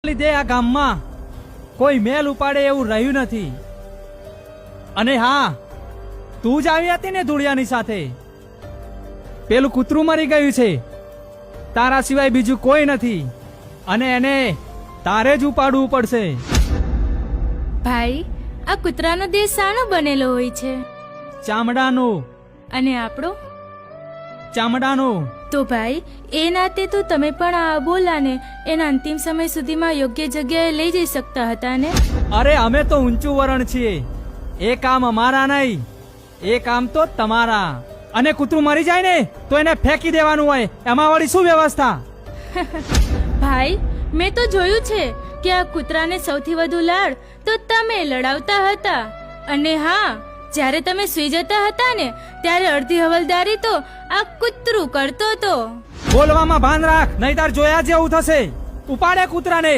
લીધે આ ગામમાં કોઈ મેલ ઉપાડે એવું રહ્યું નથી. અને હા, તું જ આવી હતી ને ધૂળિયાની સાથે. પેલું કૂતરું મરી ગયું છે, તારા સિવાય બીજું કોઈ નથી, અને એને તારે જ ઉપાડવું પડશે. ભાઈ, આ કૂતરાનો દેહ શાનો બનેલો હોય છે? ચામડાનો. અને આપણો? ચામડાનો. તો ભાઈ, એ નાતે તો તમે પણ આ બોલાને એના અંતિમ સમય સુધીમાં યોગ્ય જગ્યાએ લઈ જઈ શકતા હતા ને? અરે અમે તો ઊંચું વરણ છીએ, એ કામ અમારા નહીં, એ કામ તો તમારા. અને કૂતરું મરી જાય ને તો એને ફેંકી દેવાનું હોય, એમાં વળી શું વ્યવસ્થા? ભાઈ, મેં તો જોયું છે કે આ કૂતરાને સૌથી વધુ લાડ તો તમે લડાવતા હતા. અને હા, જ્યારે તમે સૂઈ જતા હતા ને ત્યારે અડધી હવલદારી તો આ કૂતરું કરતો હતો. બોલવામાં ભાન રાખ, નહીતર જોયા જેવું થશે. ઉપાડે કૂતરાને.